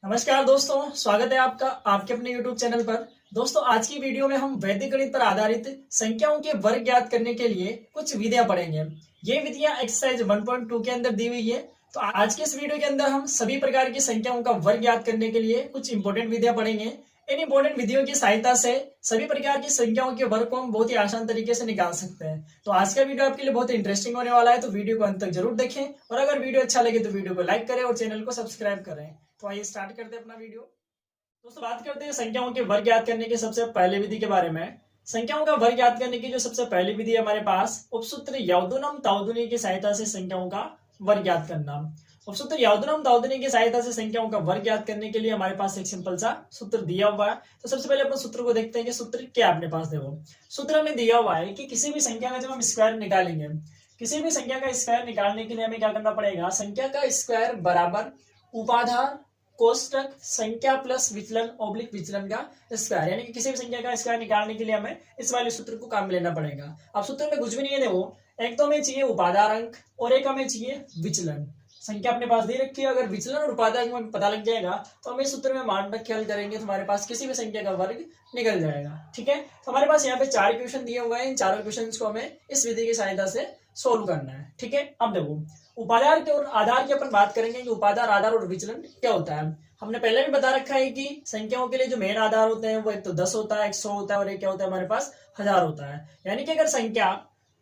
नमस्कार दोस्तों, स्वागत है आपका आपके अपने YouTube चैनल पर। दोस्तों, आज की वीडियो में हम वैदिक गणित पर आधारित संख्याओं के वर्ग ज्ञात करने के लिए कुछ विधियां पढ़ेंगे। ये विधियां एक्सरसाइज 1.2 के अंदर दी हुई है। तो आज के इस वीडियो के अंदर हम सभी प्रकार की संख्याओं का वर्ग ज्ञात करने के लिए कुछ इंपॉर्टेंट विधियां पढ़ेंगे। इन इंपॉर्टेंट विधियों की सहायता से सभी प्रकार की संख्याओं के वर्ग को हम बहुत ही आसान तरीके से निकाल सकते हैं। तो आज का वीडियो आपके लिए बहुत इंटरेस्टिंग होने वाला है, तो वीडियो को अंत तक जरूर देखें और अगर वीडियो अच्छा लगे तो वीडियो को लाइक करें और चैनल को सब्सक्राइब करें। तो आइए स्टार्ट करते हैं अपना वीडियो। दोस्तों, बात करते हैं संख्याओं के वर्ग ज्ञात करने की सबसे पहले विधि के बारे में। संख्याओं का वर्ग ज्ञात करने की जो सबसे पहली विधि है हमारे पास, उपसूत्र यावदुनम तावदुनी की सहायता से संख्याओं का वर्ग ज्ञात करना। उपसूत्र यावदुनम तावदुनी की सहायता से संख्याओं का वर्ग ज्ञात करने के लिए हमारे पास एक सिंपल सा सूत्र दिया हुआ है। तो सबसे पहले अपन सूत्र को देखते हैं कि सूत्र क्या अपने पास। देखो, सूत्र हमें दिया हुआ है कि किसी भी संख्या का जब हम स्क्वायर निकालेंगे, किसी भी संख्या का स्क्वायर निकालने के लिए हमें क्या करना पड़ेगा, संख्या का स्क्वायर बराबर उपाधार कोष्टक संख्या प्लस विचलन ऑब्लिक विचलन का स्क्वायर, यानी कि किसी भी संख्या का स्क्वायर निकालने के लिए हमें इस वाले सूत्र को काम में लेना पड़ेगा। अब सूत्र में कुछ भी नहीं है। देखो, एक तो हमें चाहिए उपाधार अंक और एक हमें चाहिए विचलन। संख्या अपने पास दे रखी है, अगर विचलन और उपाधार अंक पता लग जाएगा तो हम इस सूत्र में मान रख के हल करेंगे तो हमारे पास किसी भी संख्या का वर्ग निकल जाएगा। ठीक है, तो हमारे पास यहाँ पे 4 क्वेश्चन दिए हुए हैं। इन चारों क्वेश्चन को हमें इस विधि की सहायता से सोल्व करना है। ठीक है, अब देखो, उपाधार के और आधार की अपन बात करेंगे कि उपाधार, आधार और विचलन क्या होता है। हमने पहले भी बता रखा है कि संख्याओं के लिए जो मेन आधार होते हैं वो एक तो 10 होता है, एक 100 होता है और एक क्या होता है हमारे पास 1000 होता है। यानी कि अगर संख्या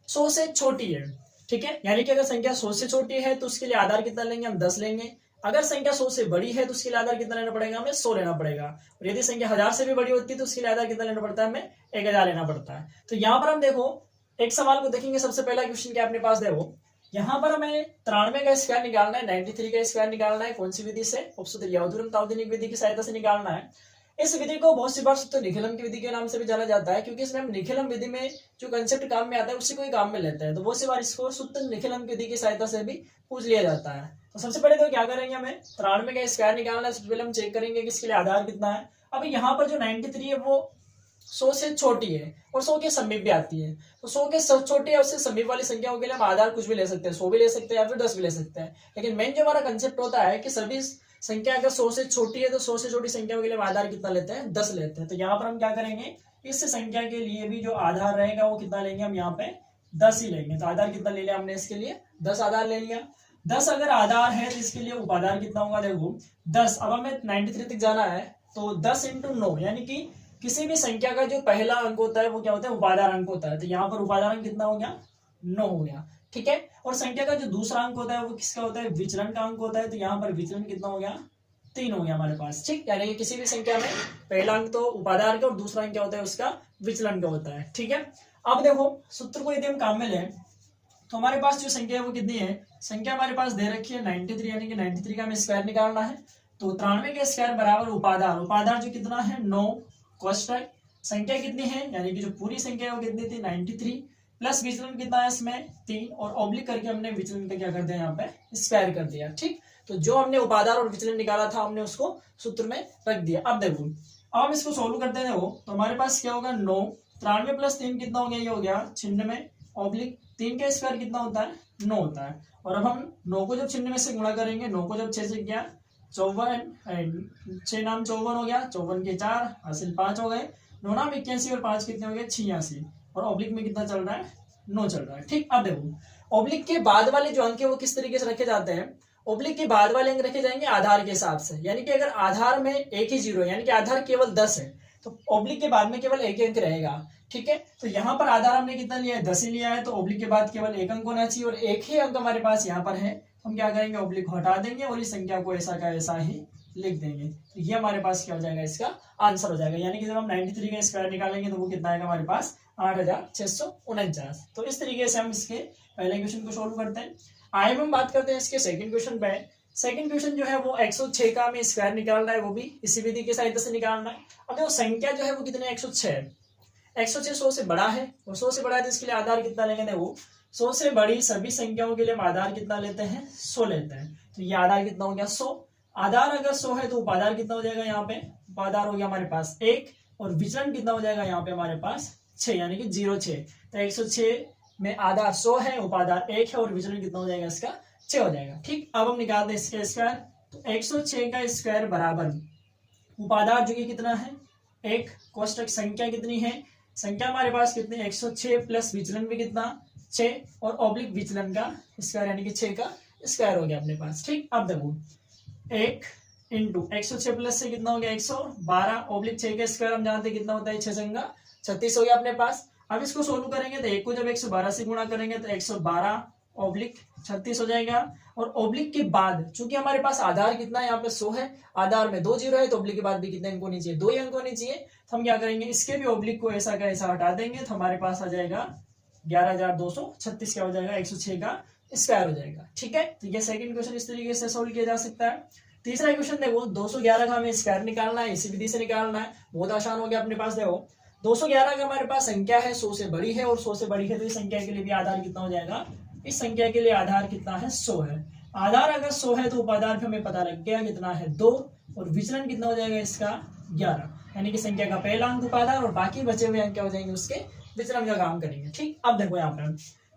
100 से छोटी है, ठीक है, यानी कि अगर संख्या 100 से छोटी है तो उसके लिए आधार कितना लेंगे, हम 10 लेंगे। अगर संख्या 100 से बड़ी है तो उसके लिए आधार कितना लेना पड़ेगा, हमें 100 लेना पड़ेगा। और यदि संख्या 1000 से भी बड़ी होती है तो उसके लिए आधार कितना लेना पड़ता है, हमें 1000 लेना पड़ता है। तो यहाँ पर हम देखो एक सवाल को देखेंगे। सबसे पहला क्वेश्चन क्या अपने पास, देखो यहाँ पर हमें 93 का स्क्वायर निकालना है, 93 का स्क्वायर निकालना है। कौन सी विधि से, उपसूत्र यावदुनम तावदुनी विधि की सहायता से निकालना है। इस विधि को बहुत सी बार सूत्र निखिलम की विधि के नाम से भी जाना जाता है, क्योंकि इसमें हम निखिलम विधि में जो कंसेप्ट काम में आता है उसी को ही काम में लेते हैं। तो बहुत सी बार इसको सूत्र निखिलम विधि की सहायता से भी पूछ लिया जाता है। तो सबसे पहले तो क्या करेंगे, हमें 93 का स्क्वायर निकालना है। सबसे पहले हम चेक करेंगे कि इसके लिए आधार कितना है। अब यहाँ पर जो 93 है वो 100 से छोटी है और 100 के समीप भी आती है। तो 100 के छोटी है उससे समीप वाली संख्याओं के लिए हम आधार कुछ भी ले सकते हैं, 100 भी ले सकते हैं या फिर 10 भी ले सकते हैं। लेकिन मेन जो हमारा कंसेप्ट होता है कि सभी संख्या अगर 100 से छोटी है तो 100 से छोटी संख्याओं के लिए हम आधार कितना लेते हैं, 10 लेते हैं। तो यहाँ पर हम क्या करेंगे, इस संख्या के लिए भी जो आधार रहेगा वो कितना लेंगे, हम यहाँ पे 10 ही लेंगे। तो आधार कितना ले लिया हमने, इसके लिए 10 आधार ले लिया। 10 अगर आधार है तो इसके लिए उपाधार कितना होगा, देखो 10। अब हमें 93 तक जाना है तो 10 × 9, यानी कि किसी भी संख्या का जो पहला अंक होता है वो क्या होता है, उपाधार अंक होता है। तो यहाँ पर उपाधार अंक कितना हो गया, 9 हो गया। ठीक है, और संख्या का जो दूसरा अंक होता है वो किसका होता है, विचलन का अंक होता है। तो यहाँ पर विचलन कितना हो गया, 3 हो गया हमारे पास। ठीक, यानी कि किसी भी संख्या में पहला अंक तो उपाधार का और दूसरा अंक क्या होता है, उसका विचलन का होता है। ठीक है, अब देखो सूत्र को यदि हम काम में लें तो हमारे पास जो संख्या है वो कितनी है, संख्या हमारे पास दे रखी है 93, यानी कि 93 का हमें स्क्वायर निकालना है। तो 93 का स्क्वायर बराबर उपाधार, उपाधार जो कितना है 9 कोष्टक संख्या कितनी है, यानी कि जो पूरी संख्या है वो कितनी थी 93 प्लस विचलन कितना है इसमें 3 और ऑब्लिक करके हमने विचलन का क्या कर दिया, यहाँ पे स्क्वायर कर दिया। ठीक, तो जो हमने उपाधार और विचलन निकाला था हमने उसको सूत्र में रख दिया। अब देखो, अब हम इसको सोल्व करते हैं। तो हमारे पास क्या होगा, 9 93 प्लस 3 कितना हो गया, ये हो गया 96 ऑब्लिक 3 का स्क्वायर कितना होता है, 9 होता है। और अब हम 9 को जब 96 से गुणा करेंगे, 9 को जब 6 से किया 54, 6 नाम 54 हो गया, 54 के 4 हासिल 5 हो गए, 9 नाम 81 और 5 कितने हो गए 86, और ऑब्लिक में कितना चल रहा है, 9 चल रहा है। ठीक, अब देखो ऑब्लिक के बाद वाले जो अंक है वो किस तरीके से रखे जाते हैं, ऑब्लिक के बाद वाले अंक रखे जाएंगे आधार के हिसाब से। यानी कि अगर आधार में एक ही जीरो, यानी कि आधार केवल 10 है तो ऑब्लिक के बाद में केवल एक ही अंक रहेगा। ठीक है, तो यहाँ पर आधार हमने कितना लिया है, 10 ही लिया है, तो ऑब्लिक के बाद केवल एक अंक होना चाहिए और एक ही अंक हमारे पास यहाँ पर है। हम क्या करेंगे, ऑब्लिक हटा देंगे और इस संख्या को ऐसा का ऐसा ही लिख देंगे। तो ये हमारे पास क्या हो जाएगा, इसका आंसर हो जाएगा। यानी कि जब हम 93 का स्क्वायर निकालेंगे तो वो कितना आएगा हमारे पास, 8649। तो इस तरीके से हम इसके पहले क्वेश्चन को सोल्व करते हैं। आगे हम बात करते हैं इसके सेकंड क्वेश्चन पे। सेकंड क्वेश्चन जो है वो 106 का हमें स्क्वायर निकालना है, वो भी इसी विधि की सहायता से निकालना है। अब देखो संख्या जो है वो कितने 106 106 100 से बड़ा है और 100 से बड़ा है तो इसके लिए आधार कितना लेंगे, वो 100 से बड़ी सभी संख्याओं के लिए हम आधार कितना लेते हैं, 100 लेते हैं। तो ये आधार कितना हो गया 100। आधार अगर 100 है तो उपाधार कितना हो जाएगा, यहाँ पे उपाधार हो गया हमारे पास 1 और विचलन कितना हो जाएगा यहाँ पे हमारे पास 6, यानी कि 0,6। तो 106 में आधार 100 है, उपाधार 1 है और विचलन कितना हो जाएगा इसका 6 हो जाएगा। ठीक, अब हम निकालते हैं इसका स्क्वायर। तो 106 का स्क्वायर बराबर उपादान जो कि कितना है 1, कोष्टक संख्या कितनी है, संख्या हमारे पास कितनी 106 प्लस विचलन भी कितना 6 और ऑब्लिक विचलन का स्क्वायर यानी कि 6 का स्क्वायर हो गया अपने पास। ठीक, अब देखो 1 इंटू 106 प्लस से कितना हो गया 112 ऑब्लिक 6 का स्क्वायर हम जानते हैं कितना होता है 6 संगा 36 हो गया अपने पास। अब इसको सोल्व करेंगे तो एक को जब 112 से गुणा करेंगे तो 112 ऑब्लिक 36 हो जाएगा। और ऑब्लिक के बाद चूंकि हमारे पास आधार कितना है यहाँ पे 100 है, आधार में 2 जीरो है तो ऑब्लिक के बाद भी कितने अंक होने चाहिए 2 ही अंक होने चाहिए। तो हम क्या करेंगे इसके भी ऑब्लिक को ऐसा का ऐसा हटा देंगे तो हमारे पास आ जाएगा 11,236 क्या हो जाएगा 106 का स्क्वायर हो जाएगा। ठीक है, तो ये सेकंड क्वेश्चन इस तरीके से सोल्व किया जा सकता है। तीसरा क्वेश्चन देखो 211 का हमें स्क्वायर निकालना है, इसी विधि से निकालना है, बहुत आसान हो गया अपने पास। देखो 211 का हमारे पास संख्या है 100 से बड़ी है और 100 से बड़ी है तो इस संख्या के लिए भी आधार कितना हो जाएगा, इस संख्या के लिए आधार कितना है 100 है। आधार अगर 100 है तो उपादान पे हमें पता लग गया कितना है 2 और विचलन कितना हो जाएगा इसका 11, यानी कि संख्या का पहला अंक उपादान और बाकी बचे हुए अंक क्या हो जाएंगे उसके विचलन का काम करेंगे। ठीक, अब देखो यहाँ पर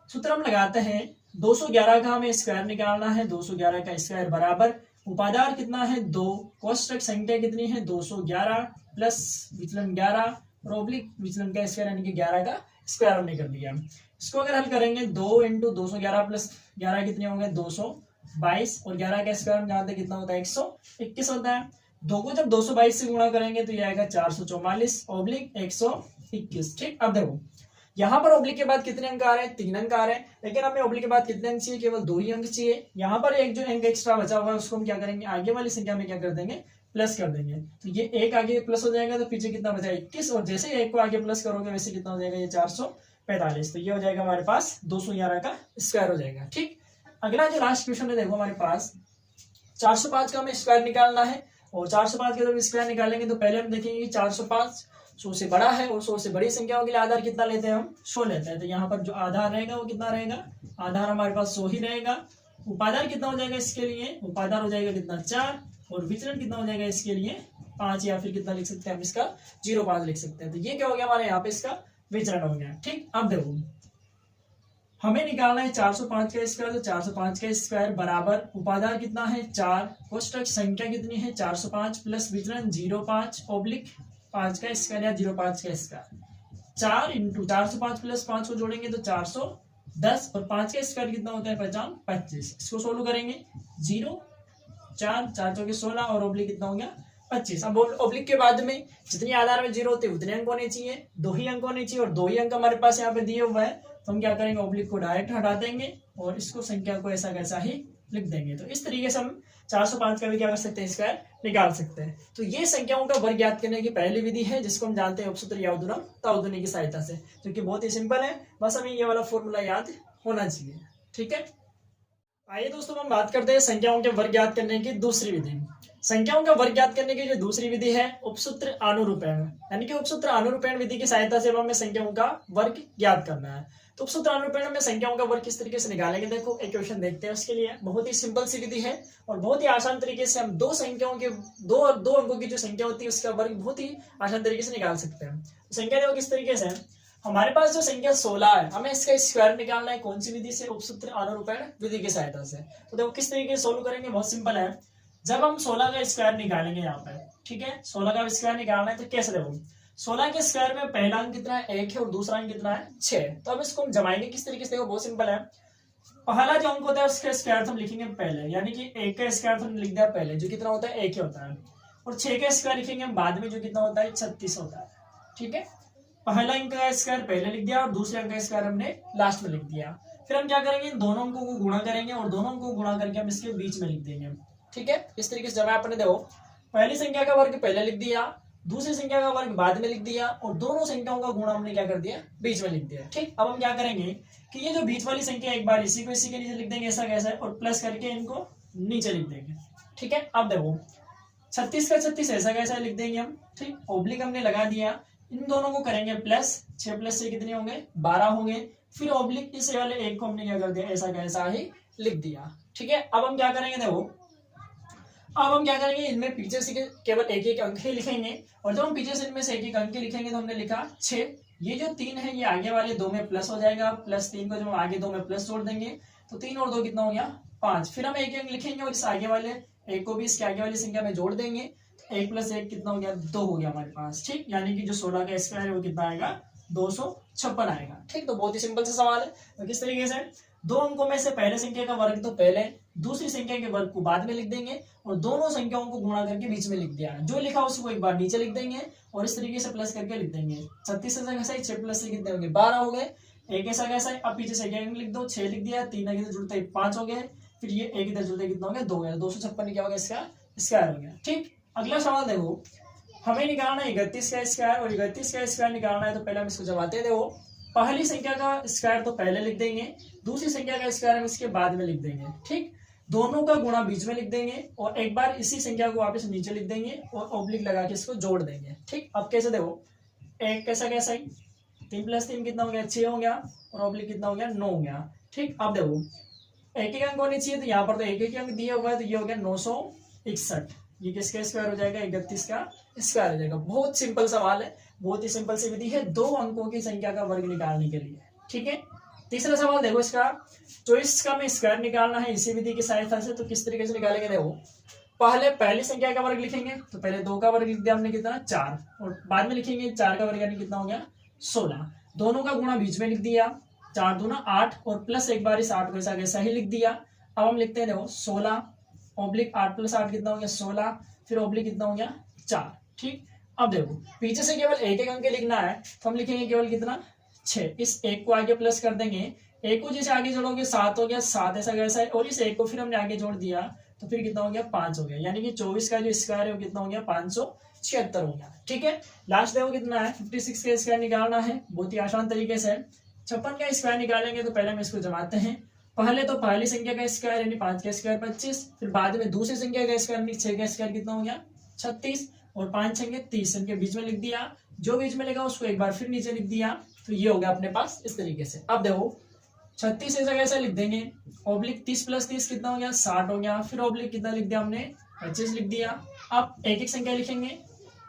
सूत्र हम लगाते हैं 211 का हमें स्क्वायर निकालना है, 211 का स्क्वायर बराबर उपादान कितना है 2, कोष्टक संख्या कितनी है 211 प्लस विचलन 11 और ऑब्लिक विचलन का स्क्वायर यानी कि 11 का स्क्वायर हमने कर दिया। इसको अगर हल करेंगे 2 इंटू 211 प्लस 11 कितने होंगे 222 और 11 का स्क्वायर हम जानते हैं कितना होता है 121 होता है। 2 को जब 222 से गुणा करेंगे तो ये आएगा 444 ऑब्लिक 121। ठीक, अब देखो यहाँ पर ऑब्लिक के बाद कितने अंक आ रहे हैं 3 अंक आ रहे हैं, लेकिन हमें ऑब्लिक के बाद कितने अंक चाहिए केवल 2 ही अंक चाहिए। यहाँ पर एक जो अंक एक्स्ट्रा बचा हुआ है उसको हम क्या करेंगे आगे वाली संख्या में क्या कर देंगे प्लस कर देंगे। तो ये एक आगे प्लस हो जाएगा तो पीछे कितना बचा 21 और जैसे एक को आगे प्लस करोगे वैसे कितना हो जाएगा ये 445। तो ये हो जाएगा हमारे पास 211 का स्क्वायर हो जाएगा। ठीक, अगला जो लास्ट क्वेश्चन है देखो हमारे पास 405 का हमें स्क्वायर निकालना है और 405 का जब स्क्वायर निकालेंगे तो पहले हम देखेंगे 405 100 से बड़ा है और 100 से बड़ी संख्याओं के लिए आधार कितना लेते हैं हम 100 लेते हैं। तो यहाँ पर जो आधार रहेगा वो कितना रहेगा, आधार हमारे पास 100 ही रहेगा। उपादान कितना हो जाएगा इसके लिए, उपादान हो जाएगा कितना 4 और विचलन कितना हो जाएगा इसके लिए 5 या फिर कितना लिख सकते हैं हम इसका 0.5 लिख सकते हैं। तो ये क्या हो गया हमारे यहाँ पे इसका विचलन हो गया। ठीक, अब देखो हमें निकालना है 405 का स्क्वायर, तो 405 का स्क्वायर बराबर उपादान कितना है 4, कोष्टक संख्या कितनी है 405 प्लस विचलन 0.5 ऑब्लिक 5 का स्क्वायर या 0.5 का स्क्वायर 4 इंटू 405 प्लस 5 को जोड़ेंगे तो 410 और 5 का स्क्वायर कितना होता है 25। इसको सोल्व करेंगे 0 4 4 चौके 16 और ऑब्लिक कितना हो गया 25। अब ऑब्लिक के बाद में जितनी आधार में 0 होते उतने अंक होने चाहिए, 2 ही अंक होने चाहिए और 2 ही अंक हमारे पास यहाँ पे दिए हुए हैं। तो हम क्या करेंगे ऑब्लिक को डायरेक्ट हटा देंगे और इसको संख्या को ऐसा कैसा ही लिख देंगे। तो इस तरीके से हम 405 का भी क्या कर सकते हैं स्क्वायर निकाल सकते हैं। तो ये संख्याओं का वर्ग ज्ञात करने की पहली विधि है जिसको हम जानते हैं उपसूत्र यावदुनम तावदुनी की सहायता से, जो कि बहुत ही सिंपल है, बस हमें ये वाला फॉर्मूला याद होना चाहिए। ठीक है, आइए दोस्तों हम बात करते हैं संख्याओं के वर्ग ज्ञात करने की दूसरी विधि। संख्याओं का वर्ग ज्ञात करने की जो दूसरी विधि है उपसूत्र अनुरूपण, यानी कि उपसूत्र अनुरूपण विधि की सहायता से हमें संख्याओं का वर्ग ज्ञात करना है। तो उपसूत्र अनुरूपण में संख्याओं का वर्ग किस तरीके से निकालेंगे, देखो एक क्वेश्चन देखते हैं। उसके लिए बहुत ही सिंपल सी विधि है और बहुत ही आसान तरीके से हम दो संख्याओं के दो अंकों की जो संख्या होती है उसका वर्ग बहुत ही आसान तरीके से निकाल सकते हैं। संख्या देखो किस तरीके से, हमारे पास जो संख्या 16 है हमें इसका स्क्वायर निकालना है, कौन सी विधि से, उपसूत्र अनुरूपण विधि की सहायता से। तो देखो किस तरीके से सोल्व करेंगे, बहुत सिंपल है। जब हम 16 का स्क्वायर निकालेंगे यहाँ पे, ठीक है 16 का स्क्वायर निकालना है तो कैसे, देखो 16 के स्क्वायर में पहला अंक कितना है 1 है और दूसरा अंक कितना है 6। तो अब इसको हम जमाएंगे किस तरीके से, देखो बहुत सिंपल है। पहला जो अंक होता है उसका स्क्वायर हम लिखेंगे पहले, यानी कि 1 का स्क्वायर हमने लिख दिया पहले जो कितना होता है 1 होता है, और 6 का स्क्वायर लिखेंगे हम बाद में जो कितना होता है 36 होता है। ठीक है, पहला अंक का स्क्वायर पहले लिख दिया और दूसरे अंक का स्क्वायर हमने लास्ट में लिख दिया। फिर हम क्या करेंगे, इन दोनों अंकों को गुणा करेंगे और दोनों अंकों को गुणा करके हम इसके बीच में लिख देंगे। ठीक है, इस तरीके से जमा अपने, देखो पहली संख्या का वर्ग पहले लिख दिया, दूसरी संख्या का वर्ग बाद में लिख दिया और दोनों संख्याओं का गुणा हमने क्या कर दिया बीच में लिख दिया। ठीक, अब हम क्या करेंगे कि ये जो बीच वाली संख्या एक बार इसी को इसी के नीचे लिख देंगे, ऐसा कैसा है, और प्लस करके इनको नीचे लिख देंगे। ठीक है, अब देखो 36 का 36 ऐसा कैसा लिख देंगे हम। ठीक, ऑब्लिक हमने लगा दिया, इन दोनों को करेंगे प्लस, 6 प्लस से कितने होंगे 12 होंगे, फिर ऑब्लिक इस वाले एक को हमने क्या कर दिया ऐसा कैसा ही लिख दिया। ठीक है, अब हम क्या करेंगे, देखो अब हम क्या करेंगे, इनमें पीछे से केवल एक एक अंक ही लिखेंगे और जब हम पीछे से इनमें से एक एक अंक लिखेंगे तो हमने लिखा 6। ये जो 3 है ये आगे वाले 2 में प्लस हो जाएगा, प्लस 3 को जब हम आगे 2 में प्लस जोड़ देंगे तो 3 और 2 कितना हो गया 5। फिर हम एक अंक लिखेंगे और इस आगे वाले एक को भी इसके आगे वाली संख्या में जोड़ देंगे, 1 + 1 कितना हो गया, 2 हो गया हमारे पास। ठीक, यानी कि जो 16 का स्क्वायर है वो कितना आएगा, 256 आएगा। ठीक, तो बहुत ही सिंपल सा सवाल है। तो किस तरीके से, दो अंकों में से पहले संख्या का वर्ग तो पहले, दूसरी संख्या के वर्ग को बाद में लिख देंगे और दोनों संख्याओं को गुणा करके बीच में लिख दिया। जो लिखा उसको एक बार नीचे लिख देंगे और इस तरीके से प्लस करके लिख देंगे। 36 ऐसा कैसा, 6 + 6 कितने हो गए, 12 हो गए। एक ऐसा कैसा है, अब पीछे से लिख दो, 6 लिख दिया, 3 इधर जुड़ते 5 हो गए, फिर ये एक इधर जुड़ते कितना हो गया, 2 गया, 256 क्या हो गया, इसका स्क्वायर हो गया। ठीक, अगला सवाल देखो, हमें निकालना है 31 का स्क्वायर और 31 का स्क्वायर निकालना है। तो पहले हम इसको जमाते हैं। देखो, पहली संख्या का स्क्वायर तो पहले लिख देंगे, दूसरी संख्या का स्क्वायर हम इसके बाद में लिख देंगे। ठीक, दोनों का गुणा बीच में लिख देंगे और एक बार इसी संख्या को वापस नीचे लिख देंगे और ऑब्लिक लगा के इसको जोड़ देंगे। ठीक, अब कैसे, देखो एक कैसा कैसा ही, 3 + 3 कितना हो गया, 6 हो गया और ऑब्लिक कितना हो गया, 9 हो गया। ठीक, अब देखो एक अंक होने चाहिए, तो यहाँ पर तो एक अंक दिया हुआ है, तो ये हो गया 961। ये किसका स्क्वायर हो जाएगा, 31 का स्क्वायर हो जाएगा। बहुत सिंपल सवाल है, बहुत ही सिंपल सी विधि है दो अंकों की संख्या का वर्ग निकालने के लिए। ठीक है, तीसरा सवाल देखो, इसका 24 का में स्क्वायर निकालना है इसी विधि की सहायता से। तो किस तरीके से निकालेंगे, देखो पहले पहली संख्या का वर्ग लिखेंगे, तो पहले 2 का वर्ग लिख दिया हमने, कितना 4, और बाद में लिखेंगे 4 का वर्ग यानी कितना हो गया, 16। दोनों का गुणा बीच में लिख दिया, 4 दूना 8 और प्लस एक बार इस 8 को ऐसा कैसा ही लिख दिया। अब हम लिखते हैं, देखो 16 ऑब्लिक 8 + 8 कितना हो गया, 16, फिर ऑब्लिक कितना हो गया, 4। ठीक, अब देखो पीछे से केवल एक अंक लिखना है, तो हम लिखेंगे केवल कितना, 6। इस एक को आगे प्लस कर देंगे, एक को जैसे आगे जोड़ोगे 7 हो गया, 7 ऐसा कैसा है, और इस एक को फिर हमने आगे जोड़ दिया तो फिर कितना हो गया, 5 हो गया। यानी कि 24 का जो स्क्वायर है वो कितना हो गया, 576 हो गया। ठीक है, लास्ट देखो कितना है, 56 का स्क्वायर निकालना है, बहुत ही आसान तरीके से। 56 का स्क्वायर निकालेंगे तो पहले हम इसको जमाते हैं। पहले तो पहली संख्या का स्क्वायर यानी 5 का स्क्वायर 25, फिर बाद में दूसरी संख्या का स्क्वायर यानी 6 का स्क्वायर कितना हो गया, 36, और 5 6 30, इनके बीच में लिख दिया। जो बीच में लिखा उसको एक बार फिर नीचे लिख दिया, तो ये हो गया अपने पास इस तरीके से। अब देखो 36 ऐसा कैसा लिख देंगे, ऑब्लिक 30 + 30 कितना हो गया, 60 हो गया, फिर ऑब्लिक कितना लिख दिया हमने, 25 लिख दिया। अब एक एक संख्या लिखेंगे,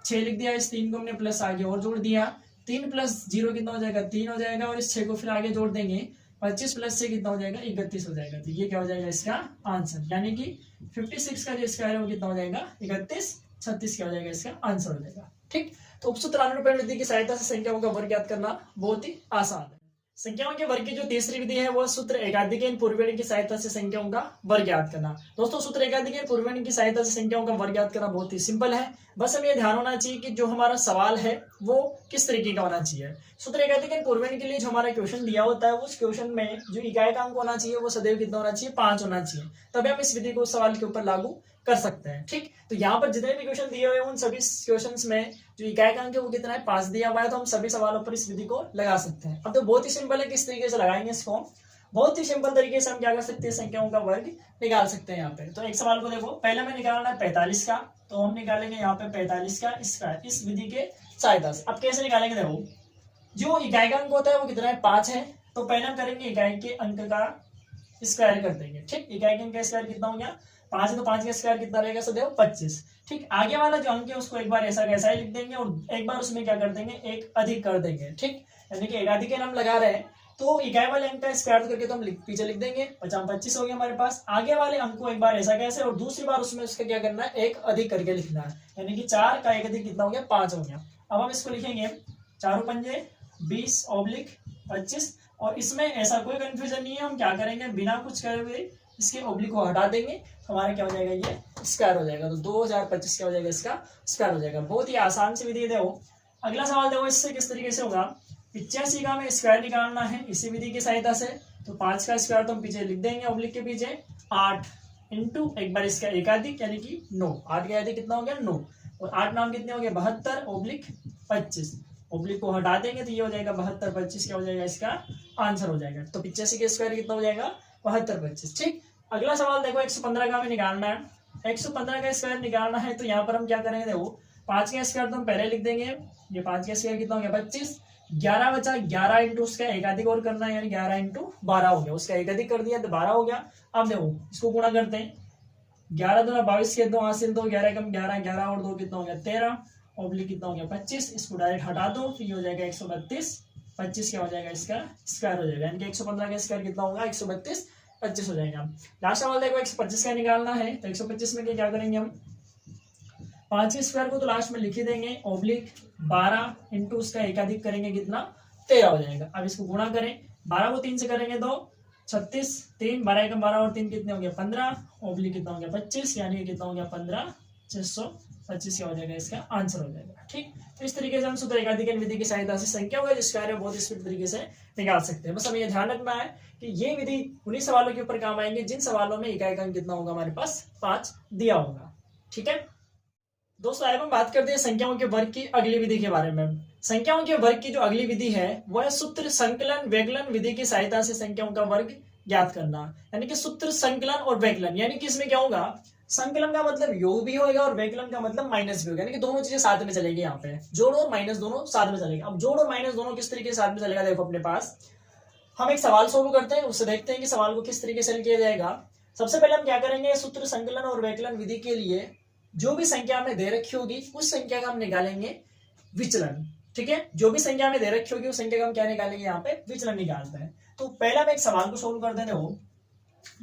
6 लिख दिया, इस 3 को हमने प्लस आगे और जोड़ दिया, 3 + 0 कितना हो जाएगा, 3 हो जाएगा, और इस 6 को फिर आगे जोड़ देंगे, 25 + 6 कितना हो जाएगा, 31 हो जाएगा। तो ये क्या हो जाएगा इसका आंसर, यानी कि 56 का जो स्क्वायर है वो कितना हो जाएगा, 31, 36 क्या हो जाएगा इसका आंसर हो जाएगा। ठीक, तो उपसूत्र अनुरूपण विधि की सहायता से संख्याओं का वर्ग ज्ञात करना बहुत ही आसान है। संख्याओं के वर्ग की जो तीसरी विधि है वो सूत्र एकाधिकन पूर्ववर्णी की सहायता से संख्याओं का वर्ग ज्ञात करना। दोस्तों सूत्र एकाधिकन पूर्ववर्णी की सहायता से संख्याओं का वर्ग ज्ञात करना बहुत ही सिंपल है। बस हमें ध्यान होना चाहिए कि जो हमारा सवाल है वो किस तरीके का होना चाहिए। सूत्र एकाधिकन पूर्ववर्णी के लिए जो हमारा क्वेश्चन दिया होता है उस क्वेश्चन में जो इकाई का अंक होना चाहिए वो सदैव कितना होना चाहिए, 5 होना चाहिए। तभी हम इस विधि को सवाल के ऊपर लागू कर सकते हैं। ठीक, तो यहाँ पर जितने भी क्वेश्चन दिए हुए हैं उन सभी क्वेश्चंस में जो इकाई का अंक है वो कितना है, 5 दिया हुआ है, तो हम सभी सवालों पर इस विधि को लगा सकते हैं। अब तो बहुत ही सिंपल है, किस तरीके से लगाएंगे इसको, बहुत ही सिंपल तरीके से हम क्या कर सकते हैं, संख्याओं का वर्ग निकाल सकते हैं। यहाँ पे तो एक सवाल को देखो, पहले हमें निकालना है 45 का, तो हम निकालेंगे यहाँ पे 45 का स्क्वायर इस विधि के सहायता से। अब कैसे निकालेंगे, देखो जो इकाई का अंक होता है वो कितना है, 5 है, तो पहले हम करेंगे इकाई के अंक का स्क्वायर कर देंगे। ठीक, इकाई के अंक का स्क्वायर कितना हो गया, 5 है, तो 5 का स्क्वायर कितना रहेगा, सदैव 25। ठीक, आगे वाला जो अंक है उसको एक बार ऐसा कैसा ही लिख देंगे और एक बार उसमें क्या कर देंगे, एक अधिक कर देंगे। ठीक, यानी कि एकाधिक हम लगा रहे हैं तो इकाई वाले अंक का स्क्वायर करके तो हम पीछे लिख देंगे, 25 हो गया हमारे पास। आगे वाले अंक को एक बार ऐसा कैसे और दूसरी बार उसमें उसका क्या करना है, एक अधिक करके लिखना है, यानी कि 4 का एक अधिक कितना हो गया, 5 हो गया। अब हम इसको लिखेंगे 4 पंजे 20 ऑब्लिक 25, और इसमें ऐसा कोई कंफ्यूजन नहीं है, हम क्या करेंगे बिना कुछ करे हुए इसके ऑब्लिक को हटा देंगे, हमारा क्या हो जाएगा, ये स्क्वायर हो जाएगा। तो 2025 क्या हो जाएगा, इसका स्क्वायर हो जाएगा। बहुत ही आसान सी विधि है। अगला सवाल देखो, इससे किस तरीके से होगा, 85 का हमें स्क्वायर निकालना है इसी विधि की सहायता से। तो 5 का स्क्वायर तो हम पीछे लिख देंगे, ऑब्लिक के पीछे 8 इंटू एक बार इसका एकाधिक यानी कि 9, 8 का अधिक कितना हो गया, 9, और 8 नाम कितने हो गए, 72 ऑब्लिक 25, ऑब्लिक को हटा देंगे तो ये हो जाएगा 72 25 क्या हो जाएगा, इसका आंसर हो जाएगा। तो 85 का स्क्वायर कितना हो जाएगा, 72 25। ठीक, अगला सवाल देखो, 115 का हमें निकालना है। 115 का स्क्वायर निकालना है तो यहाँ पर हम क्या करेंगे, देखो 5 का स्क्वायर तो हम पहले लिख देंगे, ये 5 का स्क्वायर कितना हो गया, 25, 11 बचा, 11 इंटू उसका एकाधिक और करना है, यानी 11 इंटू 12 हो गया, उसका एकाधिक कर दिया तो 12 हो गया। अब देखो इसको गुणा करते हैं, 11 दूना 22 के 2 हासिल 2, 11 कम 11, 11 और 2 कितना हो गया, 13 ऑब्लिक कितना हो गया, 25, इसको डायरेक्ट हटा दो, फिर हो जाएगा 132, 25 क्या हो जाएगा, इसका स्क्वायर हो जाएगा, यानी कि 115 का स्क्वायर कितना होगा, 132 125 हो जाएगा। लास्ट सवाल देखो 125 का निकालना है, तो 125 में क्या करेंगे हम, 5 के स्क्वायर को तो लास्ट में लिख ही देंगे, ऑब्लिक 12 इंटू उसका एकाधिक करेंगे कितना, 13 हो जाएगा। अब इसको गुणा करें, 12 को 3 से करेंगे तो 36, 3 12 का 12 और 3 कितने हो गया 15, ऑब्लिक कितना हो गया 25, यानी कितना हो गया 15, 625 क्या हो जाएगा, इसका आंसर हो जाएगा। ठीक, तो इस तरीके से हम सूत्र एकाधिकरण विधि की सहायता से संख्याओं का जो स्क्वायर है बहुत स्पीड तरीके से निकाल सकते हैं। बस हमें ये ध्यान रखना है कि ये विधि उन्हीं सवालों के ऊपर काम आएंगे जिन सवालों में इकाई अंक कितना होगा, हमारे पास 5 दिया होगा। ठीक है दोस्तों, अब हम बात करते हैं संख्याओं के वर्ग की अगली विधि के बारे में। संख्याओं के वर्ग की जो अगली विधि है वह है सूत्र संकलन व्यकलन विधि की सहायता से संख्याओं का वर्ग ज्ञात करना। यानी कि सूत्र संकलन और व्यकलन, यानी कि इसमें क्या होगा, संकलन का मतलब योग भी होगा और व्यकलन का मतलब माइनस भी होगा, यानी कि दोनों चीजें साथ में चलेगी। यहाँ पे जोड़ और माइनस दोनों साथ में चलेगा। अब जोड़ और माइनस दोनों किस तरीके से साथ में चलेगा, देखो अपने पास हम एक सवाल सोल्व करते हैं, उससे देखते हैं कि सवाल को किस तरीके से हल किया जाएगा। सबसे पहले हम क्या करेंगे, सूत्र संकलन और व्यकलन विधि के लिए जो भी संख्या हमें दे रखी होगी उस संख्या का हम निकालेंगे विचलन। ठीक है, जो भी संख्या हमें दे रखी होगी उस संख्या का हम क्या निकालेंगे, यहाँ पे विचलन निकालते हैं। तो पहला हम एक सवाल को सोल्व करते हैं।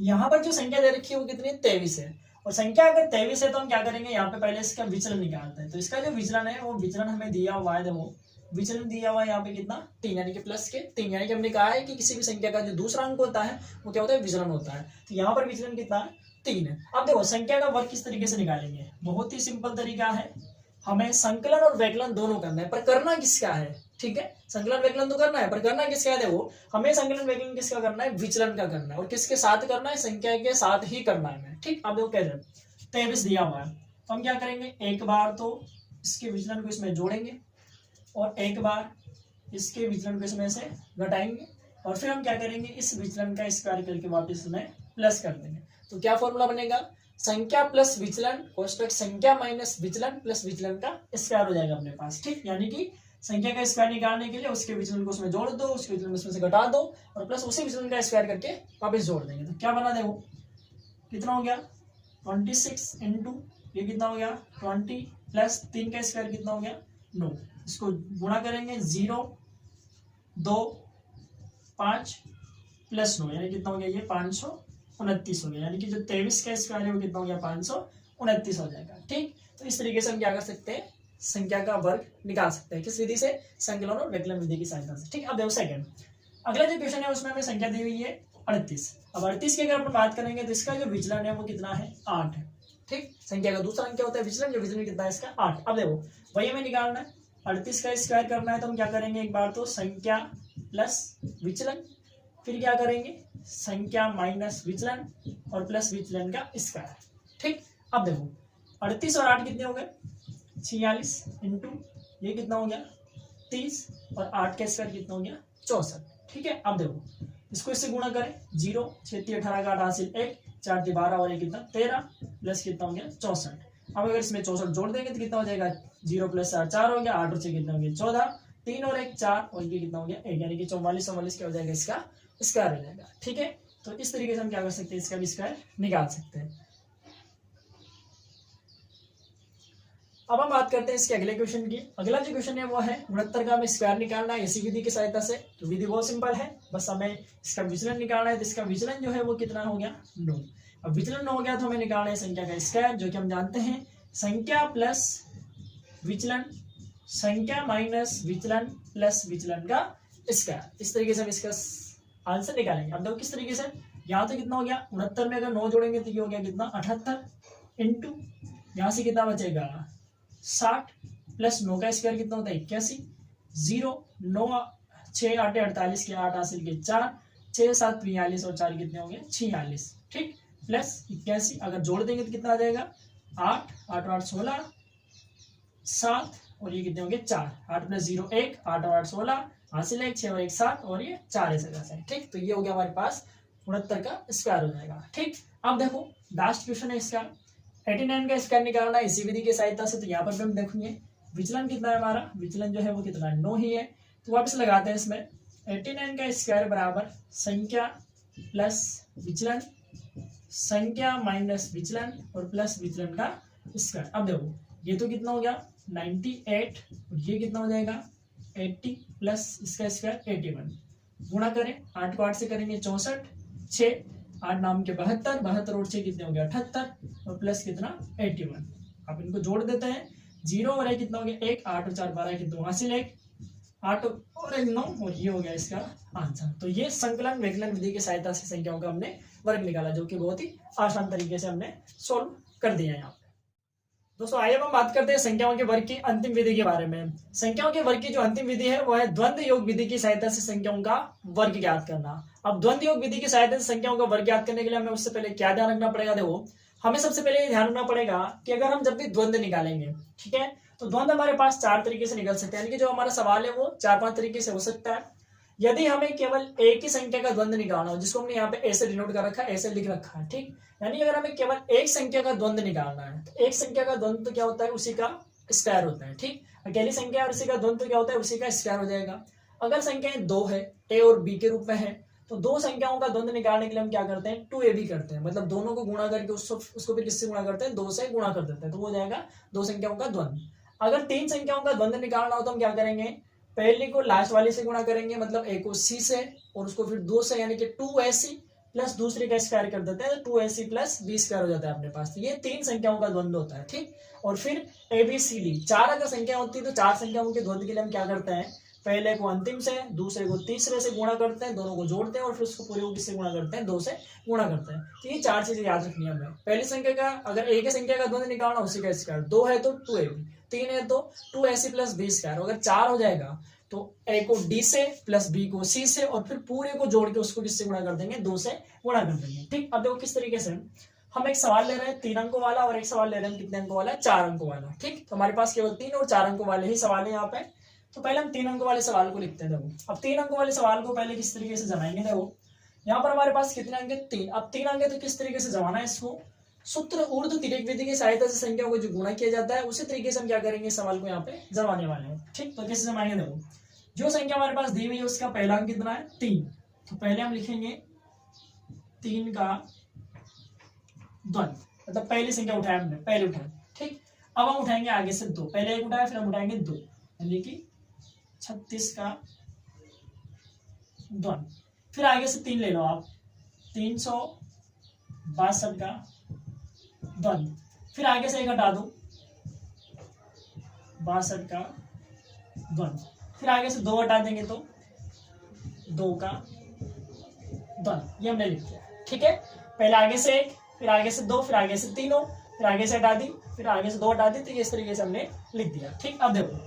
यहाँ पर जो संख्या दे रखी है वो कितनी है, 23 है। और संख्या अगर 23 है तो हम क्या करेंगे, यहाँ पे पहले इसका विचलन निकालते हैं। तो इसका जो विचलन है वो विचलन हमें दिया हुआ है, देखो विचलन दिया हुआ है यहाँ पे कितना, 3, यानी कि प्लस के 3। यानी कि हमने कहा है कि किसी भी संख्या का जो दूसरा अंक होता है वो क्या होता है, विचलन होता है। तो यहाँ पर विचलन कितना है, 3 है। अब देखो संख्या का वर्ग किस तरीके से निकालेंगे, बहुत ही सिंपल तरीका है। हमें संकलन और व्यकलन दोनों करना है, पर करना किसका है, ठीक है, संकलन व्यकलन तो करना है पर करना किसका है, देखो हमें संकलन व्यकलन किसका करना है, विचलन का करना है। और किसके साथ करना है, संख्या के साथ ही करना है। ठीक, अब देखो कैसे, 23 दिया हुआ है तो हम क्या करेंगे, एक बार तो इसके विचलन को इसमें जोड़ेंगे और एक बार इसके विचलन को इसमें से घटाएंगे और फिर हम क्या करेंगे, इस विचलन का स्क्वायर करके वापस इसमें प्लस कर देंगे। तो क्या फॉर्मूला बनेगा, संख्या प्लस विचलन कोष्टक संख्या माइनस विचलन प्लस विचलन का स्क्वायर हो जाएगा अपने पास। ठीक, यानी कि संख्या का स्क्वायर निकालने के लिए उसके विचलन को उसमें जोड़ दो, उसके विचलन को उसमें से घटा दो और प्लस उसी विचलन का स्क्वायर करके वापस जोड़ देंगे। तो क्या बना, देखो कितना हो गया 26 इंटू ये कितना हो गया 20 प्लस 3 का स्क्वायर कितना हो गया 9। इसको गुणा करेंगे 0 2 5 प्लस 9, यानी कितना हो गया, ये 529 हो गया। यानी कि जो 23 का स्क्वायर है वो कितना हो गया, 529 हो जाएगा। ठीक, तो इस तरीके से हम क्या कर सकते हैं, संख्या का वर्ग निकाल सकते हैं। किस विधि से, संकलन और व्यकलन विधि की सहायता से। ठीक, अब देखो सेकंड, अगला जो क्वेश्चन है उसमें हमें संख्या दी हुई है 38। अब 38 की अगर अपन बात करेंगे तो इसका जो विचलन है वो कितना है, 8 है। ठीक, संख्या का दूसरा अंक क्या होता है, विचलन, जो विचलन कितना है इसका 8। अब देखो वही हमें निकालना है, 38 का स्क्वायर करना है तो हम क्या करेंगे, एक बार तो संख्या प्लस विचलन, फिर क्या करेंगे संख्या माइनस विचलन और प्लस विचलन का स्क्वायर। ठीक, अब देखो 38 और 8 कितने हो गए, 46 इंटू ये कितना हो गया 30 और 8 का स्क्वायर कितना हो गया 64। ठीक है, अब देखो इसको इससे गुणा करें, 0 6 18 का 8 हासिल 1 4 12 और ये कितना 13 प्लस कितना हो गया 64। अब अगर इसमें 64 जोड़ देंगे तो कितना हो जाएगा, 0 प्लस 4 हो गया, 8 और 6 कितना हो गया 14, 3 और 1 4 और ये कितना हो गया 1, यानी कि 44 क्या हो जाएगा, इसका स्क्वायर हो जाएगा। ठीक है, तो इस तरीके से हम क्या कर सकते हैं, इसका भी स्क्वायर निकाल सकते हैं। अब हम बात करते हैं इसके अगले क्वेश्चन की। अगला जो क्वेश्चन है वो है 69 का हमें स्क्वायर निकालना है इसी विधि की सहायता से। तो विधि बहुत सिंपल है, बस हमें इसका विचलन निकालना है। तो इसका विचलन जो है वो कितना हो गया 9। अब विचलन 9 हो गया तो हमें निकालना है संख्या का स्क्वायर, जो कि हम जानते हैं संख्या प्लस विचलन संख्या माइनस विचलन प्लस विचलन का स्क्वायर। इस तरीके से हम इसका आंसर निकालेंगे। अब देखो किस तरीके से, यहाँ तो कितना हो गया 69 में अगर 9 जोड़ेंगे तो ये हो गया कितना 78 इंटू यहाँ से कितना बचेगा 60 प्लस 9 का स्क्वायर कितना होता है 81, 0 9 6 8 48 के 8 हासिल के 4 6 7 42 और 4 कितने होंगे 46। ठीक, प्लस 81 अगर जोड़ देंगे तो कितना आ जाएगा 8 8 8 16 7 और ये कितने होंगे 4, 8 प्लस 0 1 8 और 8 16 हासिल 1 6 और 1 7 और ये 4 ऐसे जैसे। ठीक, तो ये हो गया हमारे पास 69 का स्क्वायर हो जाएगा। ठीक, अब देखो लास्ट क्वेश्चन है इसका 89 का स्क्वायर निकालना है इसी विधि की सहायता से। तो यहाँ पर हम देखेंगे विचलन कितना है, हमारा विचलन जो है वो कितना है 9 ही है। तो वापस लगाते हैं इसमें 89 का स्क्वायर बराबर संख्या प्लस विचलन संख्या माइनस विचलन और प्लस विचलन का स्क्वायर। अब देखो ये तो कितना हो गया 98 और ये कितना हो जाएगा 80 प्लस इसका स्क्वायर 81। गुणा करें 8 को 8 से करेंगे 64 6 8 नाम के 72, 72 और 6 कितने हो गए 78 और प्लस कितना 81। आप इनको जोड़ देते हैं, 0 और 1 कितना हो गया 1, 8 और 4 12 कितना हासिल 1, 8 और 1 9 और ये हो गया इसका आंसर। तो ये संकलन विकलन विधि की सहायता से संख्याओं का हमने वर्ग निकाला, जो कि बहुत ही आसान तरीके से हमने सोल्व कर दिया है यहाँ पे। दोस्तों आइए हम बात करते हैं संख्याओं के वर्ग की अंतिम विधि के बारे में। संख्याओं के वर्ग की जो अंतिम विधि है वो है द्वंद्व योग विधि की सहायता से संख्याओं का वर्ग ज्ञात करना। अब द्वंद्व योग विधि की सहायता से संख्याओं का वर्ग ज्ञात करने के लिए हमें उससे पहले क्या ध्यान रखना पड़ेगा, देखो हमें सबसे पहले ये ध्यान रखना पड़ेगा कि अगर हम जब भी द्वंद्व निकालेंगे, ठीक है, तो द्वंद्व हमारे पास 4 तरीके से निकल सकते हैं, यानी कि जो हमारा सवाल है वो 4-5 तरीके से हो सकता है। यदि हमें केवल एक ही संख्या का द्वंद्व निकालना हो, जिसको हमने यहाँ पे ऐसे डिनोट कर रखा है, ऐसे लिख रखा है, ठीक, यानी अगर हमें केवल एक संख्या का द्वंद्व निकालना है, तो एक संख्या का द्वंद्व तो क्या होता है उसी का स्क्वायर होता है, ठीक, अकेली संख्या और उसी का द्वंद्व तो क्या होता है उसी का स्क्वायर हो जाएगा। अगर संख्याएं 2 है, ए और बी के रूप में है, तो दो संख्याओं का द्वंद्व निकालने के लिए हम क्या करते हैं 2ab करते हैं, मतलब दोनों को गुणा करके उसको भी किससे गुणा करते हैं 2 से गुणा कर देते हैं, तो वो हो जाएगा दो संख्याओं का द्वंद्व। अगर 3 संख्याओं का द्वंद्व निकालना हो तो हम क्या करेंगे, पहले को लास्ट वाले से गुणा करेंगे, मतलब एक को सी से और उसको फिर 2 से, यानी कि 2ac प्लस दूसरे का स्क्वायर कर देते हैं, तो 2ac प्लस b स्क्वायर हो जाता है अपने पास। तो ये 3 संख्याओं का द्वंद्व होता है, ठीक। और फिर ABCD 4 अगर संख्या होती है तो 4 संख्याओं के द्वंद्व के लिए हम क्या करते हैं, पहले को अंतिम से, दूसरे को तीसरे से गुणा करते हैं, दोनों को जोड़ते हैं और फिर उसको पूरे को किससे गुणा करते हैं 2 से गुणा करते हैं। तो ये 4 चीजें याद रखनी है हमें। पहली संख्या का अगर एक संख्या का द्वंद्व निकालना उसी का स्क्वायर, 2 है तो 2ab, 3 है तो 2ac प्लस b स्क्वायर, अगर 4 हो जाएगा तो a को d से प्लस b को c से और फिर पूरे को जोड़ के उसको किससे गुणा कर देंगे 2 से गुणा कर देंगे, ठीक। अब देखो किस तरीके से हम एक सवाल ले रहे हैं 3 अंकों वाला और एक सवाल ले रहे हैं कितने अंकों वाला 4 अंकों वाला, ठीक। तो हमारे पास केवल 3 और 4 अंकों वाले ही सवाल है यहाँ पे। तो पहले हम 3 अंकों वाले सवाल को लिखते हैं। देखो अब 3 अंकों वाले सवाल को पहले किस तरीके से जमाएंगे, देखो यहाँ पर हमारे पास कितने अंक है 3। अब 3 अंक है तो किस तरीके से जमाना है इसको, सूत्र ऊर्ध्व तिर्यक विधि की सहायता से संख्याओं को जो गुणा किया जाता है उसी तरीके से हम क्या करेंगे सवाल को यहाँ पे जमाने वाले हैं, ठीक। तो कैसे जमाएंगे, देखो जो संख्या हमारे पास दी हुई है उसका पहला अंक कितना है 3, तो पहले हम लिखेंगे 3 का द्वंद्व, मतलब पहली संख्या उठाया हमने, पहले उठाए, ठीक। अब हम उठाएंगे आगे से 2, पहले 1 उठाया फिर हम उठाएंगे 2, यानी कि 36 का द्वंद्व। फिर आगे से 3 ले लो आप, 362 का द्वंद्व। फिर आगे से 1 हटा दो, 62 का द्वंद्व। फिर आगे से 2 हटा देंगे तो 2 का द्वंद्व। ये हमने लिख दिया, ठीक है। पहले आगे से 1, फिर आगे से 2, फिर आगे से 3, फिर आगे से हटा दी, फिर आगे से 2 हटा दी, तो इस तरीके से हमने लिख दिया, ठीक। अब देखो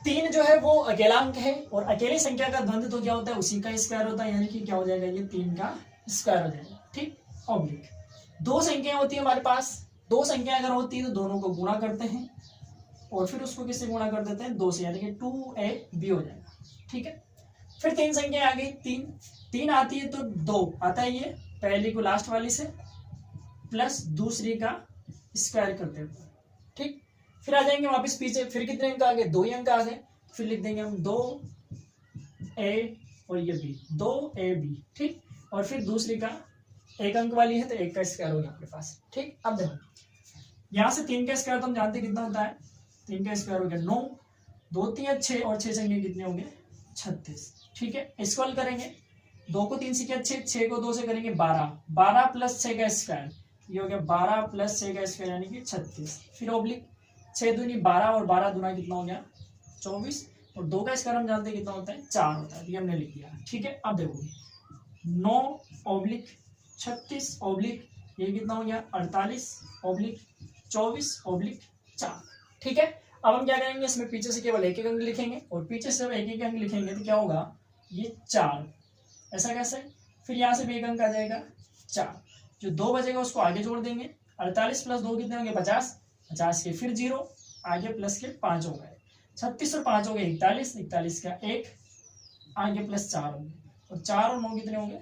3 जो है वो अकेला अंक है और अकेली संख्या का द्वंद्व तो क्या होता है उसी का स्क्वायर होता है, यानी कि क्या हो जाएगा ये 3 का स्क्वायर हो जाएगा, ठीक। ऑब्लिक 2 संख्याएं होती है हमारे पास, 2 संख्या अगर होती है तो दोनों को गुणा करते हैं और फिर उसको किससे गुणा कर देते हैं 2 से, यानी कि 2ab हो जाएगा, ठीक है। फिर 3 संख्या आ गई, 3 आती है तो 2 आता है, ये पहली को लास्ट वाली से प्लस दूसरी का स्क्वायर करते हैं, ठीक। फिर आ जाएंगे वापस पीछे, फिर कितने अंक आ गए 2 ही अंक आ गए, फिर लिख देंगे हम 2a और ये b, 2ab, ठीक। और फिर दूसरी का 1 अंक वाली है तो 1 का स्क्वायर हो गया आपके पास, ठीक। अब देखो यहां से 3 का स्क्वायर तो हम जानते कितना होता है, 3 का स्क्वायर हो गया 9, 2 3 6 और 6 संख्या कितने होंगे 36, ठीक है। इसको हल करेंगे, 2 को 3 से किया 6, 6 को 2 से करेंगे 12, 12 प्लस 6 का स्क्वायर, ये हो गया 12 प्लस 6 का स्क्वायर यानी कि 36। फिर ऑब्लिक 6 दूनी 12 और 12 दूना कितना हो गया 24 और 2 का स्क्वायर हम जानते हैं कितना होता है 4 होता है, ये हमने लिख दिया, ठीक है। अब देखो 9 ऑब्लिक 36 ऑब्लिक ये कितना हो गया 48 ऑब्लिक 24 ऑब्लिक 4, ठीक है। अब हम क्या करेंगे इसमें पीछे से केवल 1 अंक लिखेंगे और पीछे से 1 अंक लिखेंगे तो क्या होगा ये 4, ऐसा कैसे। फिर यहाँ से भी 1 अंक आ जाएगा 4, जो 2 बचेगा उसको आगे जोड़ देंगे, 48 प्लस 2 कितने होंगे 50, 50 के फिर 0 आगे प्लस के 5 हो गए, 36 और 5 हो गए 41, 41 का 1 आगे प्लस 4 होंगे और 4 और 9 कितने होंगे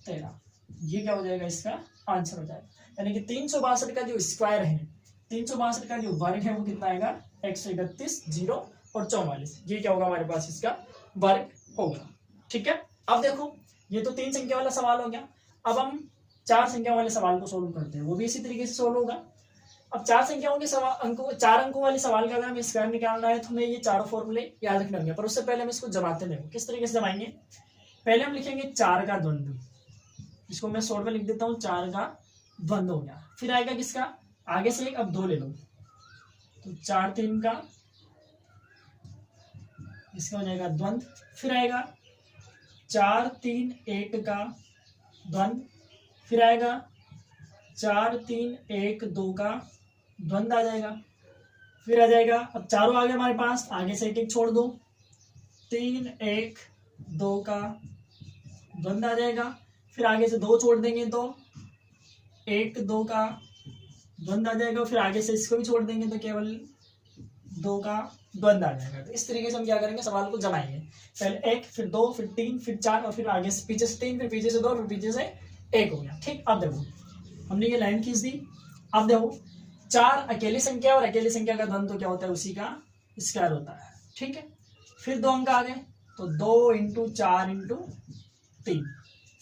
13, ये क्या हो जाएगा इसका आंसर हो जाएगा। यानी कि 362 का जो स्क्वायर है, 362 का जो वर्ग है वो कितना आएगा 131, 0 और 44, ये क्या होगा हमारे पास इसका वर्ग होगा, ठीक है। अब देखो ये तो 3 संख्या वाला सवाल हो गया। अब हम 4 संख्या वाले सवाल को सोल्व करते हैं, वो भी इसी तरीके से सोल्व होगा। अब 4 संख्याओं के 4 अंकों वाले सवाल का अगर हमें स्क्वायर निकालना है तो हमें ये चारों फॉर्मूले याद रखने होंगे, पर उससे पहले हम इसको जमाते हैं। किस तरीके से जमाएंगे, पहले हम लिखेंगे 4 का द्वंद्व, इसको मैं शॉर्ट में लिख देता हूँ, 4 का द्वंद्व हो गया। फिर आएगा किसका, आगे से एक, अब 2 ले लो, तो 4 3 का इसका हो जाएगा द्वंद्व। फिर आएगा 4 3 1 का द्वंद्व। फिर आएगा 4 3 1 2 का द्वंद्व आ जाएगा। फिर आ जाएगा, अब चारों आ गए हमारे पास, आगे से एक एक छोड़ दो, 3 1 2 का द्वंद्व आ जाएगा। फिर आगे से 2 छोड़ देंगे तो 1 2 का द्वंद्व आ जाएगा। फिर आगे से इसको भी छोड़ देंगे तो केवल 2 का द्वंद्व आ जाएगा। तो इस तरीके से हम क्या करेंगे, सवाल को जमाएंगे, पहले 1 फिर 2 फिर 3 फिर 4 और फिर आगे से पीछे से 3 फिर पीछे से 2 फिर पीछे से 1 हो गया। ठीक, अब देखो हमने ये लाइन खींच दी। अब देखो 4 अकेली संख्या और अकेली संख्या का द्वंद्व क्या होता है, उसी का स्क्वायर होता है। ठीक है, फिर 2 अंक आ गए तो 2 इंटू 4 इंटू 3।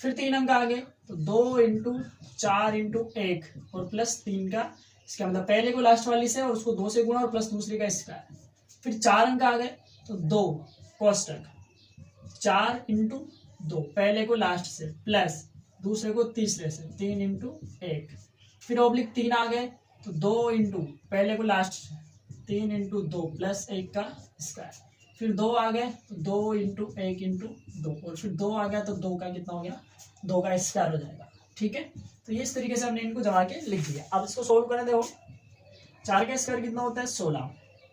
फिर 3 अंक आ गए तो 2 इंटू 4 इंटू 1 और प्लस 3 का, इसका मतलब पहले को लास्ट वाली से और उसको 2 से गुणा और प्लस दूसरे का स्क्वायर। फिर 4 अंक आ गए तो 2 कोष्टक 4 इंटू 2 पहले को लास्ट से प्लस दूसरे को तीसरे से 3 इंटू 1। फिर ऑब्लिक 3 आ गए तो 2 इंटू पहले को लास्ट से 3 इंटू 2 प्लस 1 का स्क्वायर। फिर 2 आ गए तो 2 इंटू 1 इंटू 2 और फिर 2 आ गया तो 2 का कितना हो गया, 2 का स्क्वायर हो जाएगा। ठीक है, तो ये इस तरीके से हमने इनको जमा के लिख दिया। अब इसको सोल्व करने देखो, 4 का स्क्वायर कितना होता है 16,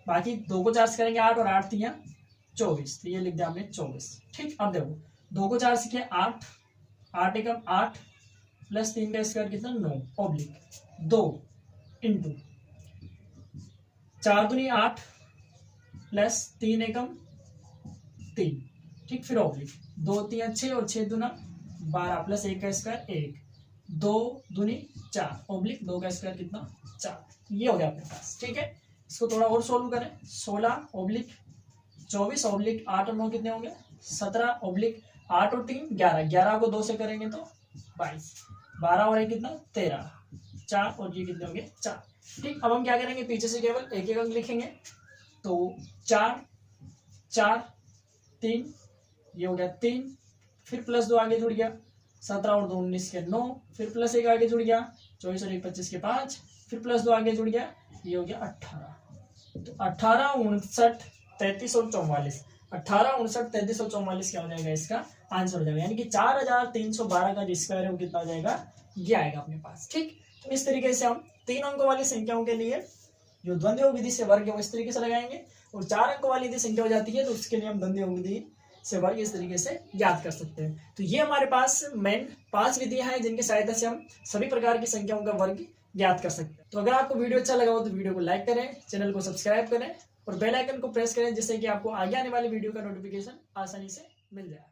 बाकी 2 को 4 से करेंगे 8 और 8 3 24, तो ये लिख दिया हमने 24। ठीक, अब देखो 2 को 4 से किया 8, 8 एकम 8 प्लस 3 का स्क्वायर कितना 9 ऑब्लिक 2 इंटू 4 दूनी 8 प्लस 3 एकम 3। ठीक, फिर ऑब्लिक 2 3 6 और 6 दूना 12 प्लस 1 का स्क्वायर 1, 2 दूनी 4 ऑब्लिक 2 का स्क्वायर कितना 4। ये हो गया अपने पास। ठीक है, इसको थोड़ा और सोल्व करें, 16 ऑब्लिक 24 ऑब्लिक 8 और 9 कितने होंगे 17 ऑब्लिक 8 और 3 11, 11 को 2 से करेंगे तो 22, 12 और 1 कितना 13, 4 और ये कितने होंगे 4। ठीक, अब हम क्या करेंगे, पीछे से केवल एक एक अंक लिखेंगे, तो 4 4 3 ये हो गया 3, फिर प्लस 2 आगे जुड़ गया 17 और 2 19 के 9, फिर प्लस 1 आगे जुड़ गया 24 और 1 25 के 5, फिर प्लस 2 आगे जुड़ गया ये हो गया 18। तो 18 59 33 और 44, 18 59 33 और 44 क्या हो जाएगा, इसका आंसर हो जाएगा, यानी कि 4312 का जो स्क्वायर है वो कितना हो जाएगा, ये आएगा अपने पास। ठीक, तो इस तरीके से हम 3 अंकों वाली संख्याओं के लिए जो द्वंद्व विधि से वर्ग है वो इस तरीके से लगाएंगे, और 4 अंकों वाली यदि संख्या हो जाती है तो उसके लिए हम द्वंद्व विधि से वर्ग इस तरीके से याद कर सकते हैं। तो ये हमारे पास मेन 5 विधियां हैं जिनकी सहायता से हम सभी प्रकार की संख्याओं का वर्ग याद कर सकते हैं। तो अगर आपको वीडियो अच्छा लगा हो तो वीडियो को लाइक करें, चैनल को सब्सक्राइब करें और बेल आइकन को प्रेस करें, जिससे कि आपको आगे आने वाली वीडियो का नोटिफिकेशन आसानी से मिल जाए।